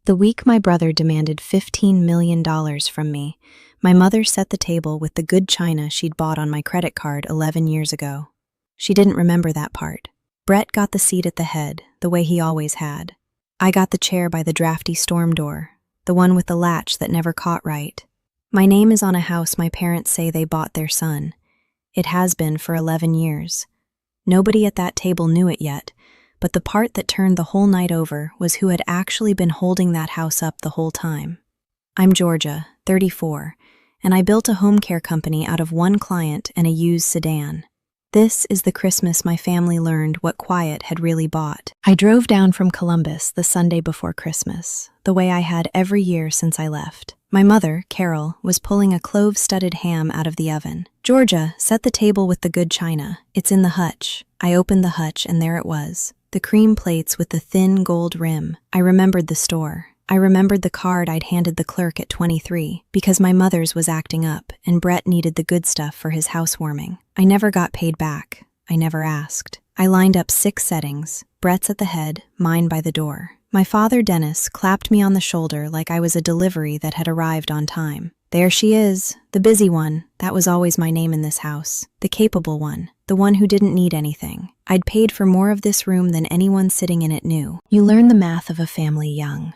The week my brother demanded $15 million from me, my mother set the table with the good china she'd bought on my credit card 11 years ago. She didn't remember that part. Brett got the seat at the head, the way he always had. I got the chair by the drafty storm door, the one with the latch that never caught right. My name is on a house my parents say they bought their son. It has been for 11 years. Nobody at that table knew it yet, but the part that turned the whole night over was who had actually been holding that house up the whole time. I'm Georgia, 34, and I built a home care company out of one client and a used sedan. This is the Christmas my family learned what quiet had really bought. I drove down from Columbus the Sunday before Christmas, the way I had every year since I left. My mother, Carol, was pulling a clove-studded ham out of the oven. Georgia, set the table with the good china. It's in the hutch. I opened the hutch and there it was. The cream plates with the thin gold rim. I remembered the store. I remembered the card I'd handed the clerk at 23, because my mother's was acting up and Brett needed the good stuff for his housewarming. I never got paid back. I never asked. I lined up 6 settings, Brett's at the head, mine by the door. My father, Dennis, clapped me on the shoulder like I was a delivery that had arrived on time. There she is, the busy one. That was always my name in this house. The capable one, the one who didn't need anything. I'd paid for more of this room than anyone sitting in it knew. You learn the math of a family young.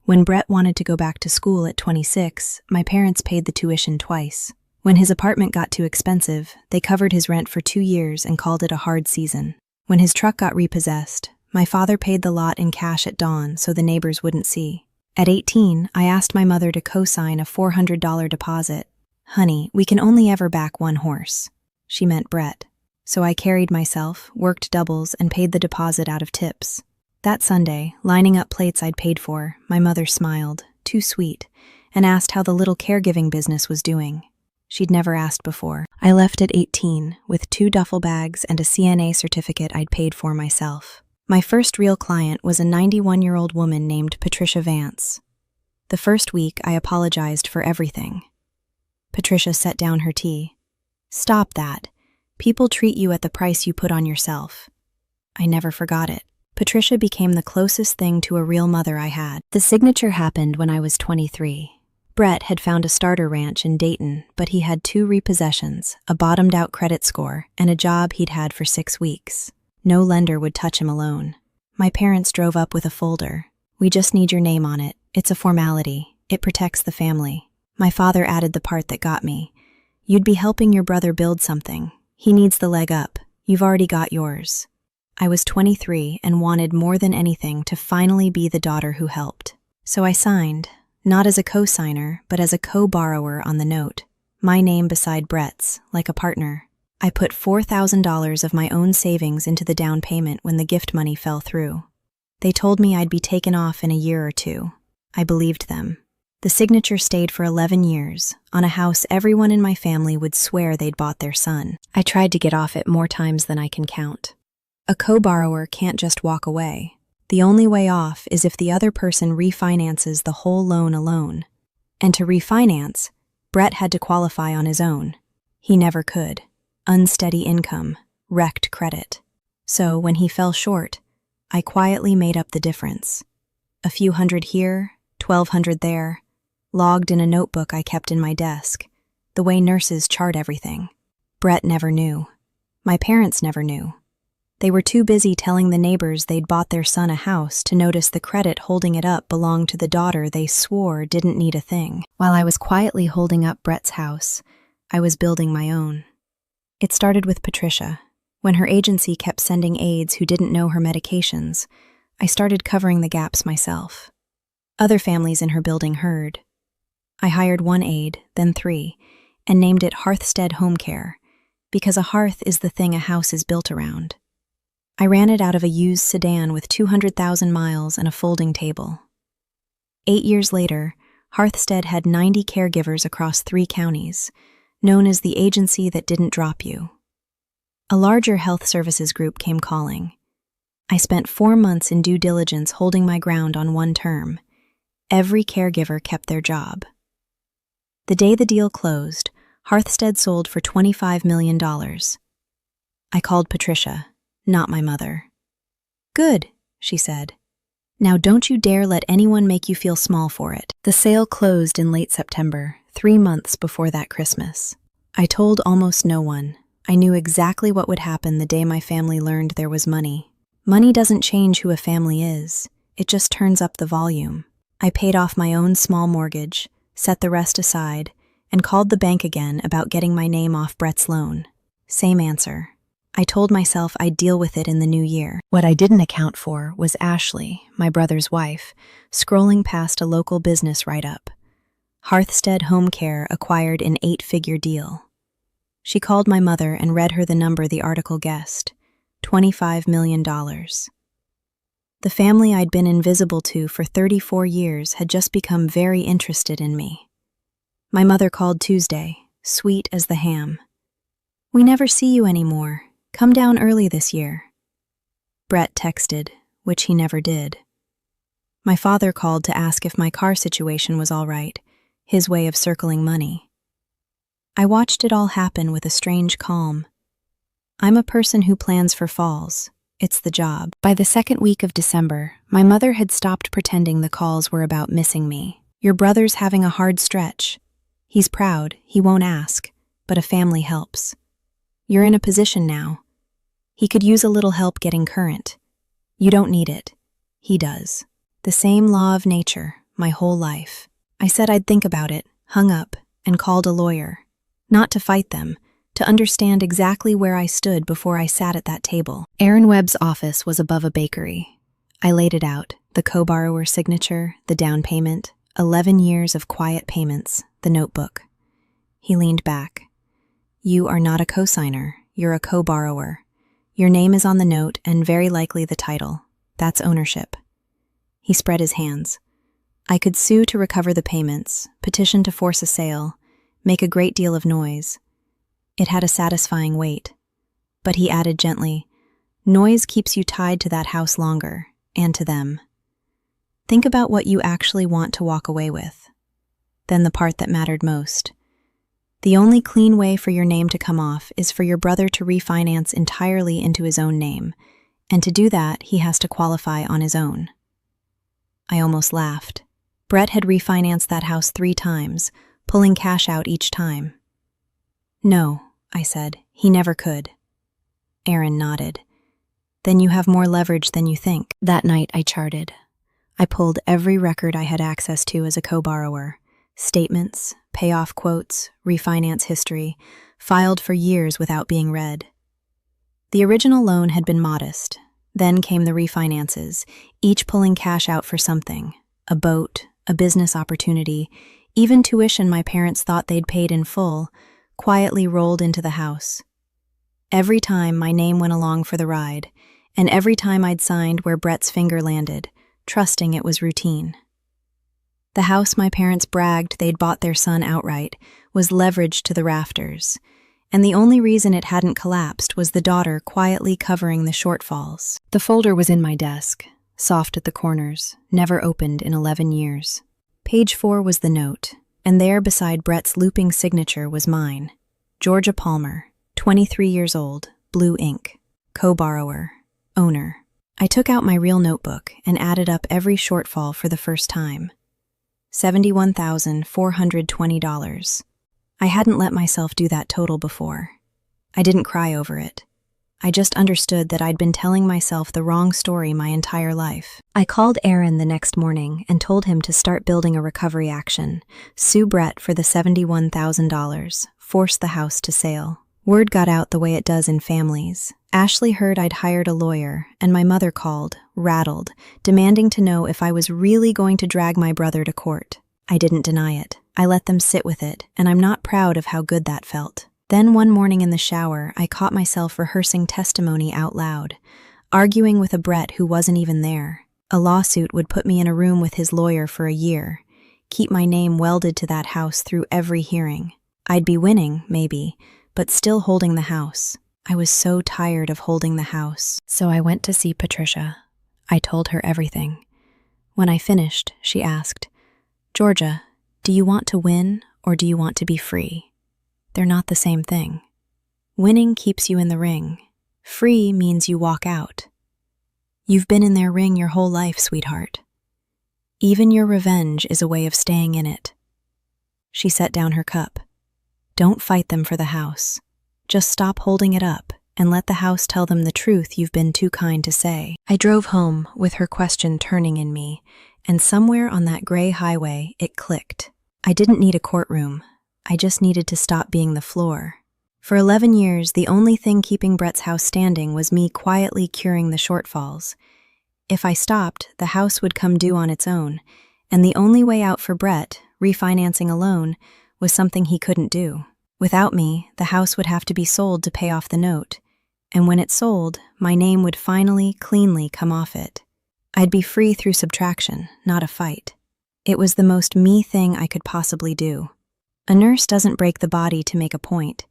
When Brett wanted to go back to school at 26, my parents paid the tuition twice. When his apartment got too expensive, they covered his rent for 2 years and called it a hard season. When his truck got repossessed, my father paid the lot in cash at dawn so the neighbors wouldn't see. At 18, I asked my mother to co-sign a $400 deposit. Honey, we can only ever back one horse. She meant Brett. So I carried myself, worked doubles, and paid the deposit out of tips. That Sunday, lining up plates I'd paid for, my mother smiled, too sweet, and asked how the little caregiving business was doing. She'd never asked before. I left at 18, with 2 duffel bags and a CNA certificate I'd paid for myself. My first real client was a 91-year-old woman named Patricia Vance. The first week, I apologized for everything. Patricia set down her tea. Stop that. People treat you at the price you put on yourself. I never forgot it. Patricia became the closest thing to a real mother I had. The signature happened when I was 23. Brett had found a starter ranch in Dayton, but he had 2 repossessions, a bottomed-out credit score, and a job he'd had for 6 weeks. No lender would touch him alone. My parents drove up with a folder. We just need your name on it. It's a formality. It protects the family. My father added the part that got me. You'd be helping your brother build something. He needs the leg up. You've already got yours. I was 23 and wanted more than anything to finally be the daughter who helped. So I signed, not as a co-signer, but as a co-borrower on the note. My name beside Brett's, like a partner. I put $4,000 of my own savings into the down payment when the gift money fell through. They told me I'd be taken off in a year or 2. I believed them. The signature stayed for 11 years, on a house everyone in my family would swear they'd bought their son. I tried to get off it more times than I can count. A co-borrower can't just walk away. The only way off is if the other person refinances the whole loan alone. And to refinance, Brett had to qualify on his own. He never could. Unsteady income, wrecked credit. So when he fell short, I quietly made up the difference. A few hundred here, 1,200 there, logged in a notebook I kept in my desk, the way nurses chart everything. Brett never knew. My parents never knew. They were too busy telling the neighbors they'd bought their son a house to notice the credit holding it up belonged to the daughter they swore didn't need a thing. While I was quietly holding up Brett's house, I was building my own. It started with Patricia. When her agency kept sending aides who didn't know her medications, I started covering the gaps myself. Other families in her building heard. I hired 1 aide, then 3, and named it Hearthstead Home Care, because a hearth is the thing a house is built around. I ran it out of a used sedan with 200,000 miles and a folding table. 8 years later, Hearthstead had 90 caregivers across 3 counties, known as the agency that didn't drop you. A larger health services group came calling. I spent 4 months in due diligence holding my ground on one term. Every caregiver kept their job. The day the deal closed, Hearthstead sold for $25 million. I called Patricia, not my mother. Good, she said. Now don't you dare let anyone make you feel small for it. The sale closed in late September, 3 months before that Christmas. I told almost no one. I knew exactly what would happen the day my family learned there was money. Money doesn't change who a family is. It just turns up the volume. I paid off my own small mortgage, set the rest aside, and called the bank again about getting my name off Brett's loan. Same answer. I told myself I'd deal with it in the new year. What I didn't account for was Ashley, my brother's wife, scrolling past a local business write-up. Hearthstead Home Care acquired an 8-figure deal. She called my mother and read her the number the article guessed, $25 million. The family I'd been invisible to for 34 years had just become very interested in me. My mother called Tuesday, sweet as the ham. "We never see you anymore. Come down early this year." Brett texted, which he never did. My father called to ask if my car situation was all right, his way of circling money. I watched it all happen with a strange calm. I'm a person who plans for falls. It's the job. By the second week of December, my mother had stopped pretending the calls were about missing me. "Your brother's having a hard stretch. He's proud, he won't ask, but a family helps. You're in a position now. He could use a little help getting current. You don't need it. He does." The same law of nature, my whole life. I said I'd think about it, hung up, and called a lawyer. Not to fight them, to understand exactly where I stood before I sat at that table. Aaron Webb's office was above a bakery. I laid it out, the co-borrower signature, the down payment, 11 years of quiet payments, the notebook. He leaned back. "You are not a co-signer, you're a co-borrower. Your name is on the note and very likely the title. That's ownership." He spread his hands. I could sue to recover the payments, petition to force a sale, make a great deal of noise. It had a satisfying weight. But he added gently, "Noise keeps you tied to that house longer, and to them. Think about what you actually want to walk away with." Then the part that mattered most. "The only clean way for your name to come off is for your brother to refinance entirely into his own name, and to do that, he has to qualify on his own." I almost laughed. Brett had refinanced that house 3 times, pulling cash out each time. "No," I said, "he never could." Aaron nodded. "Then you have more leverage than you think." That night I charted. I pulled every record I had access to as a co-borrower. Statements, payoff quotes, refinance history, filed for years without being read. The original loan had been modest. Then came the refinances, each pulling cash out for something, a boat, a business opportunity, even tuition my parents thought they'd paid in full, quietly rolled into the house. Every time my name went along for the ride, and every time I'd signed where Brett's finger landed, trusting it was routine. The house my parents bragged they'd bought their son outright was leveraged to the rafters, and the only reason it hadn't collapsed was the daughter quietly covering the shortfalls. The folder was in my desk, soft at the corners, never opened in 11 years. Page 4 was the note, and there beside Brett's looping signature was mine. Georgia Palmer, 23 years old, blue ink, co-borrower, owner. I took out my real notebook and added up every shortfall for the first time. $71,420. I hadn't let myself do that total before. I didn't cry over it. I just understood that I'd been telling myself the wrong story my entire life. I called Aaron the next morning and told him to start building a recovery action, sue Brett for the $71,000, force the house to sale. Word got out the way it does in families. Ashley heard I'd hired a lawyer, and my mother called, rattled, demanding to know if I was really going to drag my brother to court. I didn't deny it. I let them sit with it, and I'm not proud of how good that felt. Then one morning in the shower, I caught myself rehearsing testimony out loud, arguing with a Brett who wasn't even there. A lawsuit would put me in a room with his lawyer for a year, keep my name welded to that house through every hearing. I'd be winning, maybe, but still holding the house. I was so tired of holding the house. So I went to see Patricia. I told her everything. When I finished, she asked, "Georgia, do you want to win or do you want to be free? They're not the same thing. Winning keeps you in the ring. Free means you walk out." You've been in their ring your whole life, sweetheart. Even your revenge is a way of staying in it. She set down her cup. Don't fight them for the house. Just stop holding it up and let the house tell them the truth you've been too kind to say. I drove home with her question turning in me, and somewhere on that gray highway it clicked. I didn't need a courtroom. I just needed to stop being the floor. For 11 years, the only thing keeping Brett's house standing was me quietly curing the shortfalls. If I stopped, the house would come due on its own, and the only way out for Brett, refinancing a loan, was something he couldn't do. Without me, the house would have to be sold to pay off the note, and when it sold, my name would finally, cleanly come off it. I'd be free through subtraction, not a fight. It was the most me thing I could possibly do. A nurse doesn't break the body to make a point.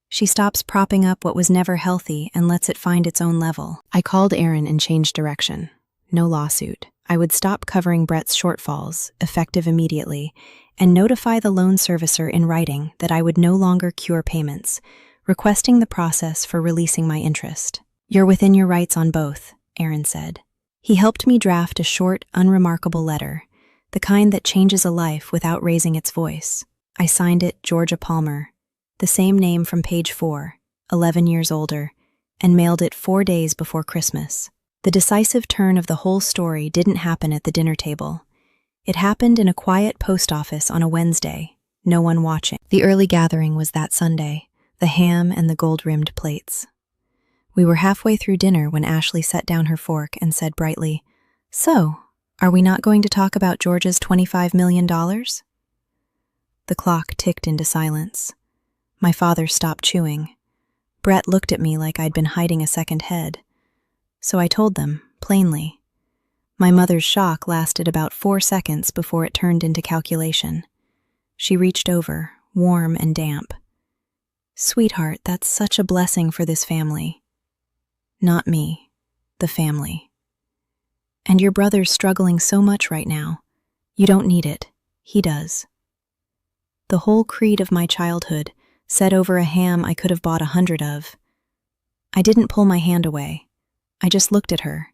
She stops propping up what was never healthy and lets it find its own level. I called Aaron and changed direction. No lawsuit. I would stop covering Brett's shortfalls, effective immediately, and notify the loan servicer in writing that I would no longer cure payments, requesting the process for releasing my interest. You're within your rights on both, Aaron said. He helped me draft a short, unremarkable letter, the kind that changes a life without raising its voice. I signed it Georgia Palmer, the same name from page 4, 11 years older, and mailed it 4 days before Christmas. The decisive turn of the whole story didn't happen at the dinner table. It happened in a quiet post office on a Wednesday, no one watching. The early gathering was that Sunday, the ham and the gold-rimmed plates. We were halfway through dinner when Ashley set down her fork and said brightly, "So, are we not going to talk about Georgia's $25 million? The clock ticked into silence. My father stopped chewing. Brett looked at me like I'd been hiding a second head. So I told them, plainly. My mother's shock lasted about 4 seconds before it turned into calculation. She reached over, warm and damp. "Sweetheart, that's such a blessing for this family." "Not me, the family." "And your brother's struggling so much right now. You don't need it. He does." The whole creed of my childhood, set over a ham I could have bought 100 of. I didn't pull my hand away. I just looked at her,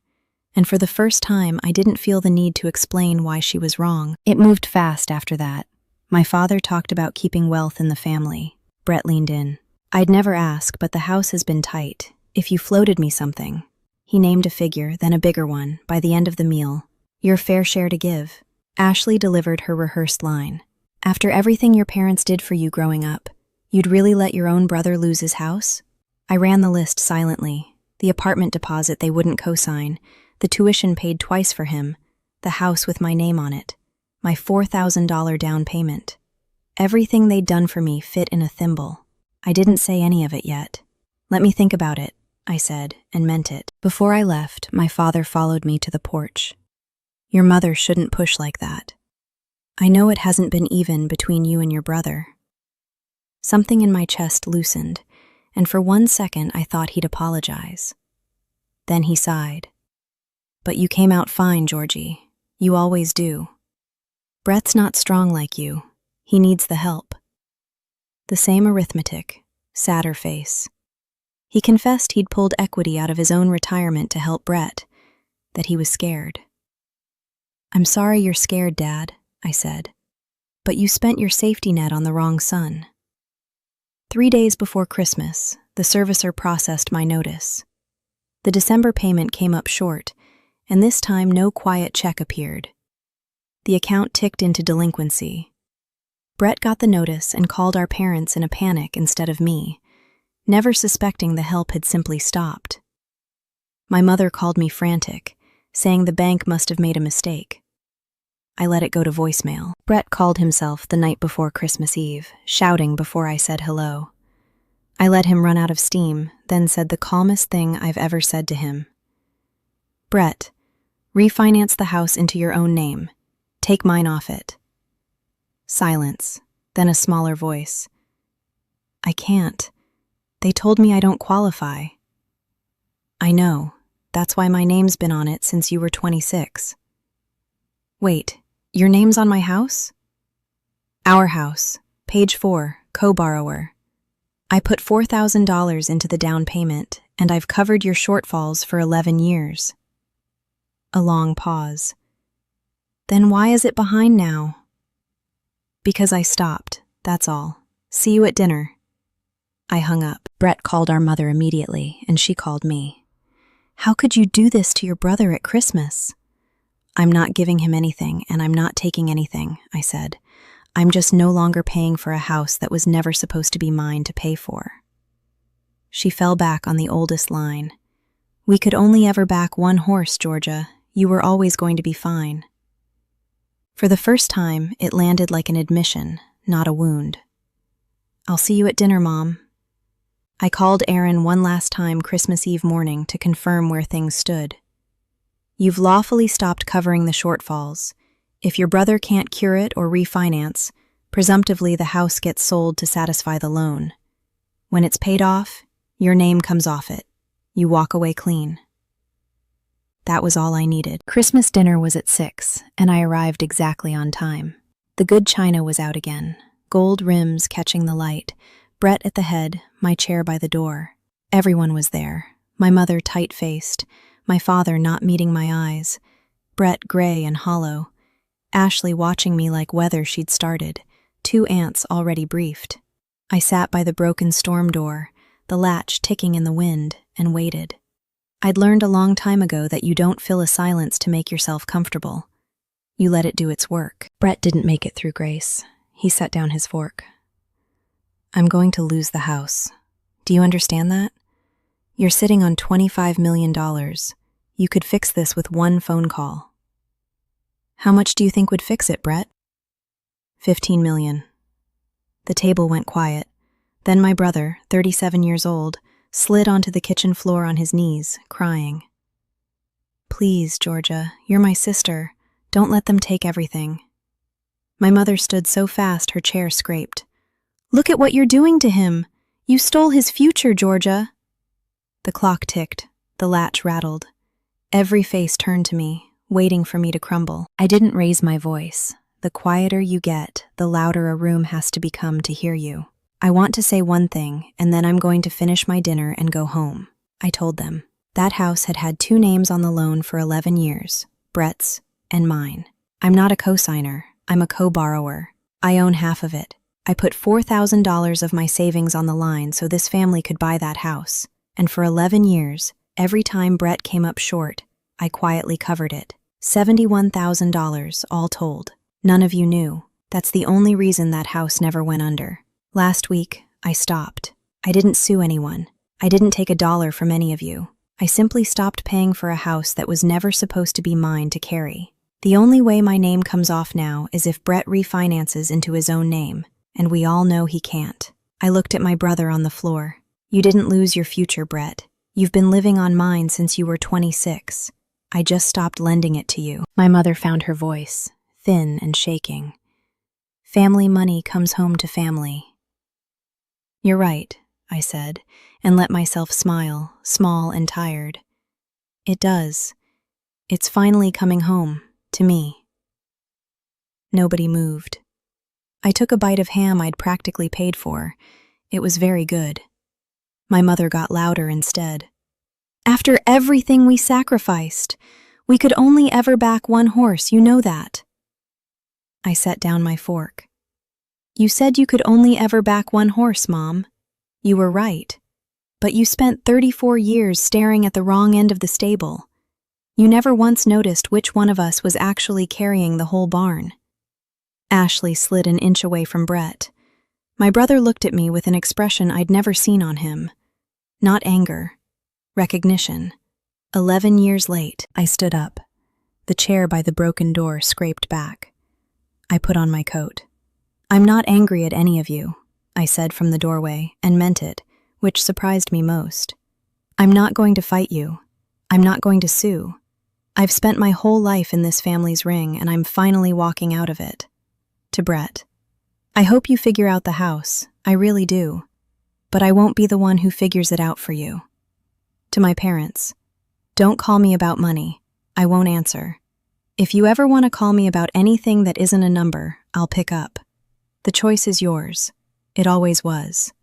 and for the first time I didn't feel the need to explain why she was wrong. It moved fast after that. My father talked about keeping wealth in the family. Brett leaned in. "I'd never ask, but the house has been tight. If you floated me something." He named a figure, then a bigger one, by the end of the meal. "Your fair share to give." Ashley delivered her rehearsed line. "After everything your parents did for you growing up, you'd really let your own brother lose his house?" I ran the list silently. The apartment deposit they wouldn't co-sign, the tuition paid twice for him, the house with my name on it, my $4,000 down payment. Everything they'd done for me fit in a thimble. I didn't say any of it yet. "Let me think about it," I said, and meant it. Before I left, my father followed me to the porch. "Your mother shouldn't push like that. I know it hasn't been even between you and your brother." Something in my chest loosened, and for 1 second I thought he'd apologize. Then he sighed. "But you came out fine, Georgie. You always do. Brett's not strong like you. He needs the help." The same arithmetic, sadder face. He confessed he'd pulled equity out of his own retirement to help Brett, that he was scared. "I'm sorry you're scared, Dad," I said. "But you spent your safety net on the wrong son." 3 days before Christmas, the servicer processed my notice. The December payment came up short, and this time no quiet check appeared. The account ticked into delinquency. Brett got the notice and called our parents in a panic instead of me, never suspecting the help had simply stopped. My mother called me frantic, saying the bank must have made a mistake. I let it go to voicemail. Brett called himself the night before Christmas Eve, shouting before I said hello. I let him run out of steam, then said the calmest thing I've ever said to him. "Brett, refinance the house into your own name. Take mine off it." Silence, then a smaller voice. "I can't. They told me I don't qualify." "I know. That's why my name's been on it since you were 26. "Wait, your name's on my house?" "Our house, page 4, co-borrower. I put $4,000 into the down payment, and I've covered your shortfalls for 11 years. A long pause. Then why is it behind now? Because I stopped, that's all. See you at dinner. I hung up. Brett called our mother immediately, and she called me. How could you do this to your brother at Christmas? I'm not giving him anything, and I'm not taking anything, I said. I'm just no longer paying for a house that was never supposed to be mine to pay for. She fell back on the oldest line. We could only ever back one horse, Georgia. You were always going to be fine. For the first time, it landed like an admission, not a wound. I'll see you at dinner, Mom. I called Aaron one last time Christmas Eve morning to confirm where things stood. You've lawfully stopped covering the shortfalls. If your brother can't cure it or refinance, presumptively the house gets sold to satisfy the loan. When it's paid off, your name comes off it. You walk away clean. That was all I needed. Christmas dinner was at 6, and I arrived exactly on time. The good china was out again, gold rims catching the light, Brett at the head, my chair by the door. Everyone was there, my mother tight-faced, my father not meeting my eyes, Brett gray and hollow, Ashley watching me like whether she'd started, 2 aunts already briefed. I sat by the broken storm door, the latch ticking in the wind, and waited. I'd learned a long time ago that you don't fill a silence to make yourself comfortable. You let it do its work. Brett didn't make it through grace. He set down his fork. I'm going to lose the house. Do you understand that? You're sitting on $25 million. You could fix this with one phone call. How much do you think would fix it, Brett? $15 million. The table went quiet. Then my brother, 37 years old, slid onto the kitchen floor on his knees, crying. Please, Georgia, you're my sister. Don't let them take everything. My mother stood so fast her chair scraped. Look at what you're doing to him. You stole his future, Georgia. The clock ticked. The latch rattled. Every face turned to me, waiting for me to crumble. I didn't raise my voice. The quieter you get, the louder a room has to become to hear you. I want to say one thing, and then I'm going to finish my dinner and go home. I told them. That house had had 2 names on the loan for 11 years, Brett's and mine. I'm not a co-signer. I'm a co-borrower. I own half of it. I put $4,000 of my savings on the line so this family could buy that house. And for 11 years, every time Brett came up short, I quietly covered it. $71,000, all told. None of you knew. That's the only reason that house never went under. Last week, I stopped. I didn't sue anyone. I didn't take $1 from any of you. I simply stopped paying for a house that was never supposed to be mine to carry. The only way my name comes off now is if Brett refinances into his own name, and we all know he can't. I looked at my brother on the floor. You didn't lose your future, Brett. You've been living on mine since you were 26. I just stopped lending it to you. My mother found her voice, thin and shaking. Family money comes home to family. You're right, I said, and let myself smile, small and tired. It does. It's finally coming home, to me. Nobody moved. I took a bite of ham I'd practically paid for. It was very good. My mother got louder instead. After everything we sacrificed, we could only ever back one horse, you know that. I set down my fork. You said you could only ever back one horse, Mom. You were right. But you spent 34 years staring at the wrong end of the stable. You never once noticed which one of us was actually carrying the whole barn. Ashley slid an inch away from Brett. My brother looked at me with an expression I'd never seen on him. Not anger. Recognition. 11 years late, I stood up. The chair by the broken door scraped back. I put on my coat. I'm not angry at any of you, I said from the doorway, and meant it, which surprised me most. I'm not going to fight you. I'm not going to sue. I've spent my whole life in this family's ring, and I'm finally walking out of it. To Brett. I hope you figure out the house. I really do. But I won't be the one who figures it out for you. To my parents. Don't call me about money. I won't answer. If you ever want to call me about anything that isn't a number, I'll pick up. The choice is yours. It always was.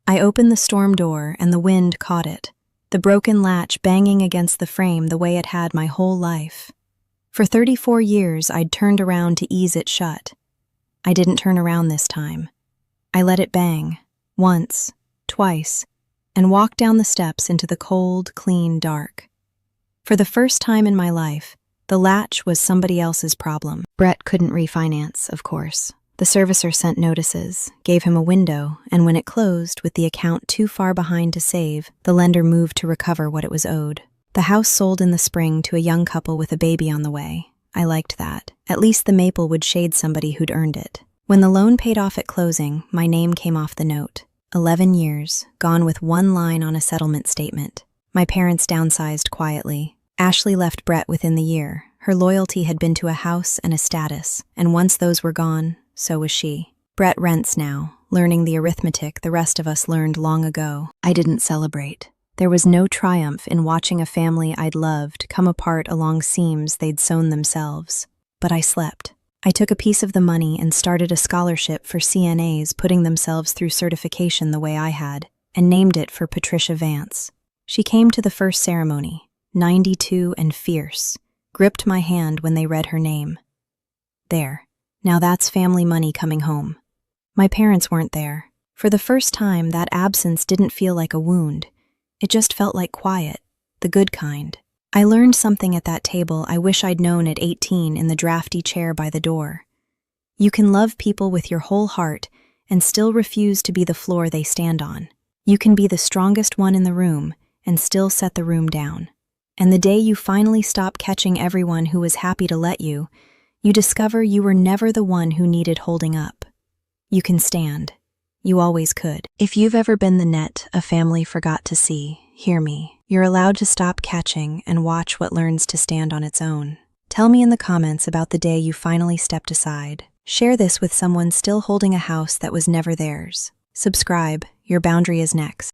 I opened the storm door and the wind caught it. the broken latch banging against the frame the way it had my whole life. For 34 years, I'd turned around to ease it shut. I didn't turn around this time. I let it bang, once, twice, and walked down the steps into the cold, clean dark. For the first time in my life, the latch was somebody else's problem. Brett couldn't refinance, of course. The servicer sent notices, gave him a window, and when it closed, with the account too far behind to save, the lender moved to recover what it was owed. The house sold in the spring to a young couple with a baby on the way. I liked that. At least the maple would shade somebody who'd earned it. When the loan paid off at closing, my name came off the note. 11 years, gone with one line on a settlement statement. My parents downsized quietly. Ashley left Brett within the year. Her loyalty had been to a house and a status, and once those were gone, so was she. Brett rents now, learning the arithmetic the rest of us learned long ago. I didn't celebrate. There was no triumph in watching a family I'd loved come apart along seams they'd sewn themselves. But I slept. I took a piece of the money and started a scholarship for CNAs putting themselves through certification the way I had, and named it for Patricia Vance. She came to the first ceremony, 92 and fierce, gripped my hand when they read her name. There. Now that's family money coming home. My parents weren't there. For the first time, that absence didn't feel like a wound. It just felt like quiet, the good kind. I learned something at that table I wish I'd known at 18 in the drafty chair by the door. You can love people with your whole heart and still refuse to be the floor they stand on. You can be the strongest one in the room and still set the room down. And the day you finally stop catching everyone who was happy to let you, you discover you were never the one who needed holding up. You can stand. You always could. If you've ever been the net a family forgot to see, hear me. You're allowed to stop catching and watch what learns to stand on its own. Tell me in the comments about the day you finally stepped aside. Share this with someone still holding a house that was never theirs. Subscribe. Your boundary is next.